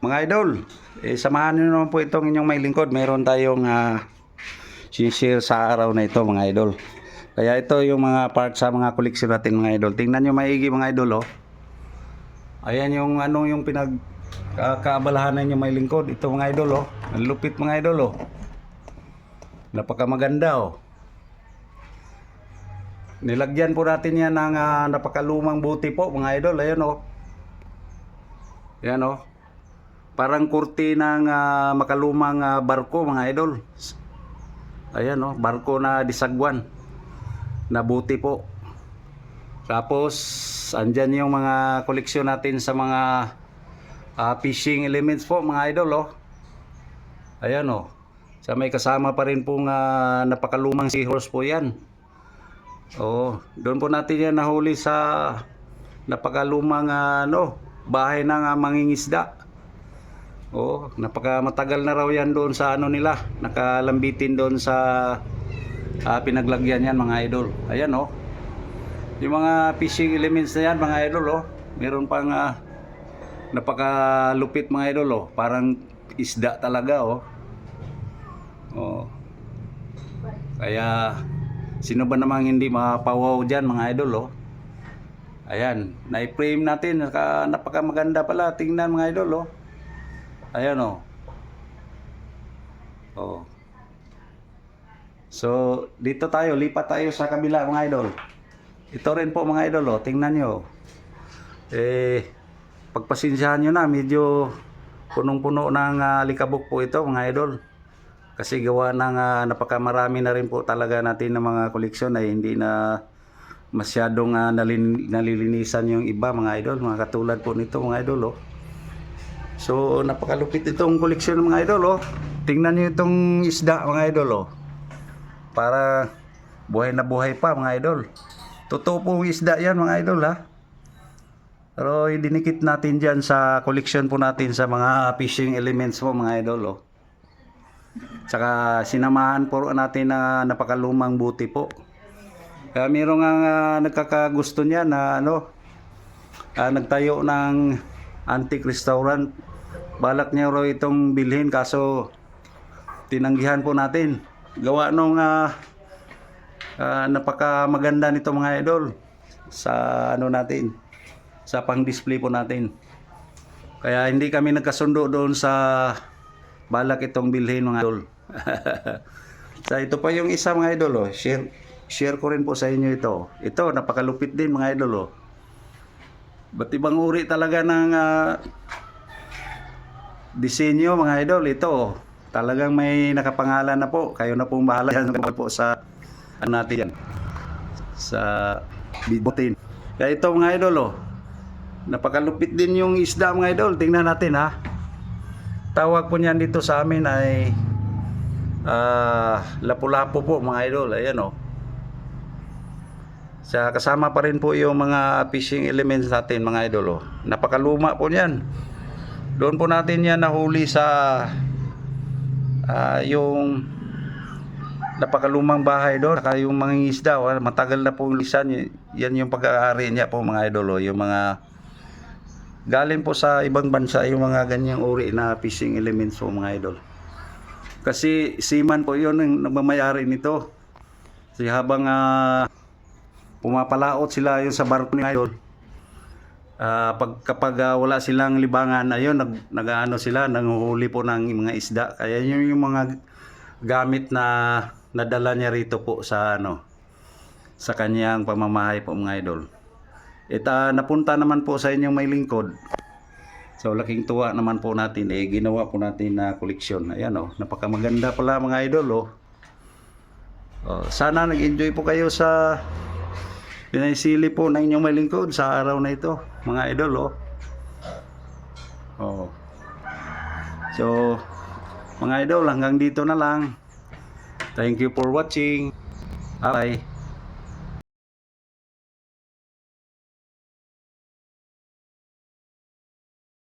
Mga idol, samahan niyo naman po itong inyong may lingkod. Meron tayong share sa araw na ito mga idol. Kaya ito yung mga part sa mga koleksyon natin mga idol. Tingnan nyo maigi mga idol oh. Ayan yung yung kaabalahanan nyo may lingkod. Ito mga idol oh. Ang lupit mga idol oh. Napakamaganda oh. Nilagyan po natin yan ng napakalumang buti po mga idol. Ayan oh. Ayan oh. Parang kurti ng makalumang barko mga idol. Ayan oh, barko na disagwan. Nabuti po. Tapos andyan yung mga koleksyon natin sa mga fishing elements po mga idol oh. Ayan oh. Sa may kasama pa rin pong napakalumang seahorse po yan. Oh, doon po natin yan nahuli sa napakalumang bahay ng mangingisda. Oh, napakamatagal na raw yan doon sa nila, nakalambitin doon sa pinaglagyan yan mga idol. Ayan oh. Yung mga fishing elements na yan mga idol oh. Meron pang napakalupit mga idol oh. Parang isda talaga oh. Oh. Kaya sino ba namang hindi mapawaw dyan mga idol oh. Ayan, na-frame natin, napakamaganda pala. Tingnan mga idol oh. Ayan oh. Oh. So, dito tayo, lipat tayo sa kabila mga idol. Ito rin po mga idol oh, tingnan nyo. Pagpasensyahan nyo na, medyo punong-puno ng likabok po ito mga idol. Kasi gawa ng napakamarami na rin po talaga natin ng mga koleksyon ay hindi na masyadong nalilinisan yung iba mga idol. Mga katulad po nito mga idol oh. So, napakalupit itong koleksyon ng mga idol oh. Tingnan niyo itong isda mga idol oh. Para buhay na buhay pa mga idol. Totoo pong isda yan mga idol ha. Pero idinikit natin dyan sa koleksyon po natin sa mga fishing elements po mga idol oh. Tsaka sinamahan po natin na napakalumang buti po. Kaya mayroong nagkakagusto niya na nagtayo ng antique restaurant. Balak niya raw itong bilhin kaso tinanggihan po natin. Gawa nung napakamaganda nito mga idol sa natin, sa pang-display po natin. Kaya hindi kami nagkasundo doon sa balak itong bilhin mga idol. So ito pa yung isa mga idol oh. Share ko rin po sa inyo ito. Ito napakalupit din mga idol oh. Ba't ibang uri talaga ng disenyo mga idol. Ito talagang may nakapangalan na po. Kayo na pong bahala yan po sa natin yan, sa bibutin. Kaya ito mga idol oh, napakalupit din yung isda mga idol. Tingnan natin ha. Tawag po niyan dito sa amin ay lapu-lapu po mga idol. Ayan oh. Sa kasama pa rin po yung mga fishing elements natin mga idol oh. Napakaluma po niyan. Doon po natin yan nahuli sa yung napakalumang bahay doon. Saka yung mangingisda oh, matagal na po lisan. Yan yung pag-aari niya po mga idol oh. Yung mga galing po sa ibang bansa yung mga ganyang uri na fishing elements po mga idol. Kasi seaman po yun yung nagmamayari nito. Kasi habang pumapalaot sila yung sa barko ni idol, kapag wala silang libangan, ayun nag-ano sila, nanguhuli po ng mga isda. Kaya yun yung mga gamit na nadala niya rito po sa sa kanyang pamamahay po mga idol. Napunta naman po sa inyong may lingkod. So laking tuwa naman po natin, ginawa po natin na koleksyon. Ayan oh, napakamaganda pala mga idol oh. Sana nag-enjoy po kayo sa pinaisili po ng inyong may lingkod sa araw na ito mga idol oh. Oh. So mga idol, hanggang dito na lang. Thank you for watching. Bye.